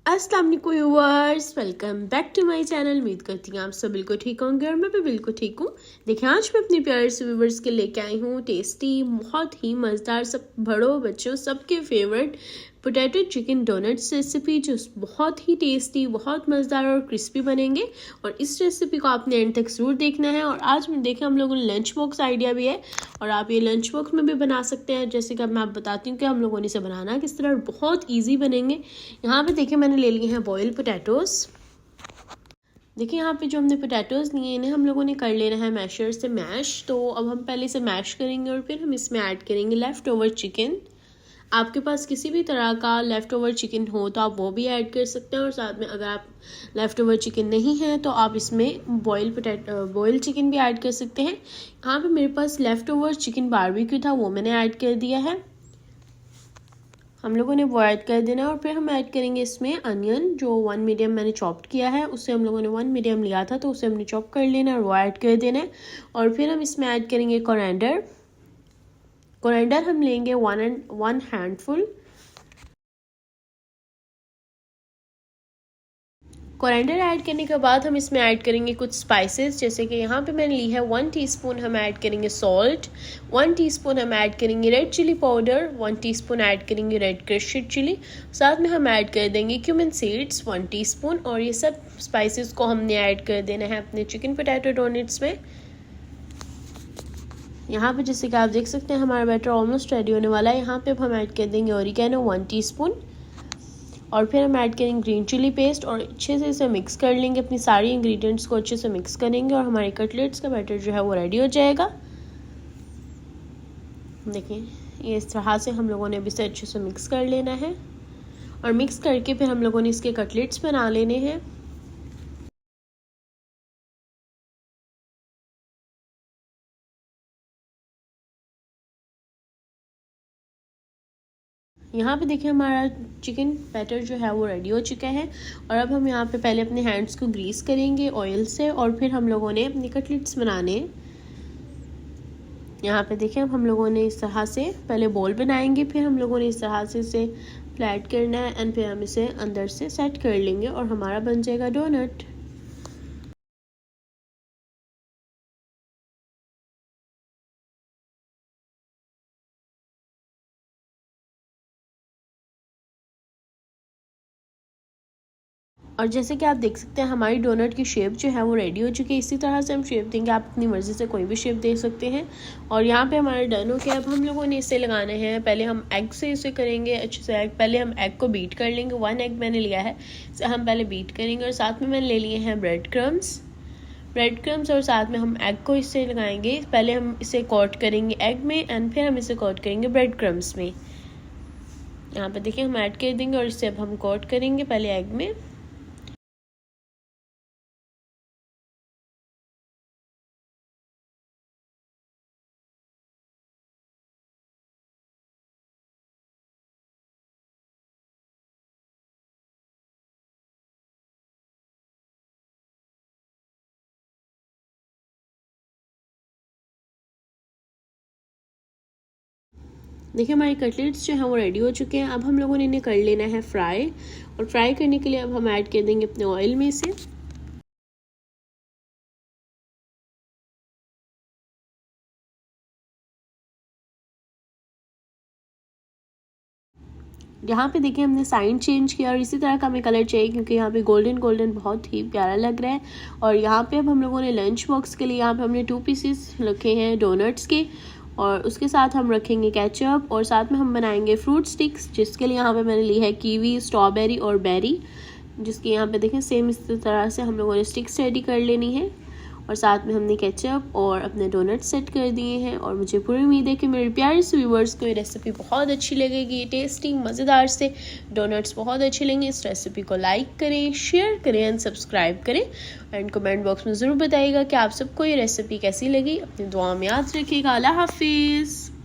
अस्सलाम वालेकुम viewers, welcome back to my channel. उम्मीद करती हूँ आप सब बिल्कुल ठीक होंगे और मैं भी बिल्कुल ठीक हूँ। देखिए आज मैं अपने प्यारे से व्यूअर्स के लेके आई हूँ टेस्टी, बहुत ही मज़ेदार, सब बड़ों बच्चों सबके favourite potato chicken doughnuts recipe, जो बहुत ही टेस्टी, बहुत मज़ेदार और क्रिस्पी बनेंगे। और इस रेसिपी को आपने एंड तक ज़रूर देखना है। और आज मैं देखें हम लोगों ने लंच बॉक्स आइडिया भी है और आप ये लंच बॉक्स में भी बना सकते हैं। जैसे कि अब मैं आप बताती हूँ कि हम लोगों ने इसे बनाना किस तरह, बहुत ईजी बनेंगे। यहाँ पे देखिए मैंने ले लिए हैं बॉयल पोटैटोज़। देखिए यहाँ पे जो हमने पोटैटोज़ लिए इन्हें हम लोगों ने कर लेना है मैशर से मैश। तो अब हम पहले इसे मैश करेंगे और फिर हम इसमें ऐड करेंगे लेफ़्ट ओवर चिकन। आपके पास किसी भी तरह का लेफ़्ट ओवर चिकन हो तो आप वो भी ऐड कर सकते हैं। और साथ में अगर आप लेफ़्ट ओवर चिकन नहीं है तो आप इसमें बॉयल चिकन भी ऐड कर सकते हैं। यहाँ पे मेरे पास लेफ़्ट ओवर चिकन बारबेक्यू था, वो मैंने ऐड कर दिया है। हम लोगों ने वो ऐड कर देना है। और फिर हम ऐड करेंगे इसमें अनियन, जो 1 मीडियम मैंने चॉप्ड किया है। उससे हम लोगों ने 1 मीडियम लिया था तो उसे हमने चॉप कर लेना है और वो ऐड कर देना है। और फिर हम इसमें ऐड करेंगे कोरिएंडर। हम लेंगे 1 हैंडफुल। कोरिएंडर ऐड करने के बाद हम इसमें ऐड करेंगे कुछ स्पाइसेस, जैसे कि यहाँ पे मैंने ली है 1 टीस्पून हम ऐड करेंगे सॉल्ट, 1 टीस्पून हम ऐड करेंगे red chilli powder, 1 teaspoon add करेंगे रेड क्रश्ड चिली, साथ में हम ऐड कर देंगे क्यूमिन सीड्स 1 टीस्पून। और ये सब स्पाइसेस को हमने ऐड कर देना है अपने चिकन पोटैटो डोनट्स में। यहाँ पे जैसे कि आप देख सकते हैं हमारा बैटर ऑलमोस्ट रेडी होने वाला है। यहाँ पे अब हम ऐड कर देंगे ओरिगेनो 1 टीस्पून। और फिर हम ऐड करेंगे ग्रीन चिली पेस्ट और अच्छे से इसे मिक्स कर लेंगे। अपनी सारी इंग्रेडिएंट्स को अच्छे से मिक्स करेंगे और हमारे कटलेट्स का बैटर जो है वो रेडी हो जाएगा। देखिए ये इस तरह से हम लोगों ने अभी इसे अच्छे से मिक्स कर लेना है। और मिक्स करके फिर हम लोगों ने इसके कटलेट्स बना लेने हैं। यहाँ पे देखिए हमारा चिकन बैटर जो है वो रेडी हो चुका है। और अब हम यहाँ पे पहले अपने हैंड्स को ग्रीस करेंगे ऑयल से और फिर हम लोगों ने अपने कटलेट्स बनाने। यहाँ पे देखिए अब हम लोगों ने इस तरह से पहले बॉल बनाएंगे, फिर हम लोगों ने इस तरह से इसे फ्लैट करना है एंड फिर हम इसे अंदर से सेट कर लेंगे और हमारा बन जाएगा डोनट। और जैसे कि आप देख सकते हैं हमारी डोनट की शेप जो है वो रेडी हो चुकी है। इसी तरह से हम शेप देंगे, आप अपनी मर्ज़ी से कोई भी शेप दे सकते हैं। और यहाँ पे हमारा डन हो गया। अब हम लोगों ने इसे लगाने हैं, पहले हम एग से इसे करेंगे अच्छे से। पहले हम एग को बीट कर लेंगे, 1 एग मैंने लिया है, इसे हम पहले बीट करेंगे। और साथ में मैंने ले लिए हैं ब्रेड क्रम्स और साथ में हम एग को इससे लगाएंगे। पहले हम इसे कोट करेंगे एग में एंड फिर हम इसे कोट करेंगे ब्रेड क्रम्स में। यहाँ पे देखिए हम ऐड कर देंगे और इसे अब हम कोट करेंगे पहले एग में। देखिए हमारे कटलेट्स जो हैं वो रेडी हो चुके हैं। अब हम लोगों ने इन्हें कर लेना है फ्राई। और फ्राई करने के लिए अब हम ऐड कर देंगे अपने ऑयल में से। यहाँ पे देखिए हमने साइन चेंज किया और इसी तरह का हमें कलर चाहिए क्योंकि यहाँ पे गोल्डन बहुत ही प्यारा लग रहा है। और यहाँ पे अब हम लोगों ने लंच बॉक्स के लिए यहाँ पे हमने 2 पीसेस रखे हैं डोनट्स के। और उसके साथ हम रखेंगे केचप और साथ में हम बनाएंगे फ्रूट स्टिक्स, जिसके लिए यहाँ पे मैंने ली है कीवी, स्ट्रॉबेरी और बेरी, जिसकी यहाँ पे देखें सेम इस तरह से हम लोगों ने स्टिक्स रेडी कर लेनी है। और साथ में हमने केचप और अपने डोनट सेट कर दिए हैं। और मुझे पूरी उम्मीद है कि मेरे प्यारे से व्यूवर्स को ये रेसिपी बहुत अच्छी लगेगी। टेस्टी मज़ेदार से डोनट्स बहुत अच्छे लगेंगे। इस रेसिपी को लाइक करें, शेयर करें एंड सब्सक्राइब करें। एंड कमेंट बॉक्स में ज़रूर बताइएगा कि आप सबको ये रेसिपी कैसी लगी। अपनी दुआ में याद रखिएगा। अल्लाह हाफिज़।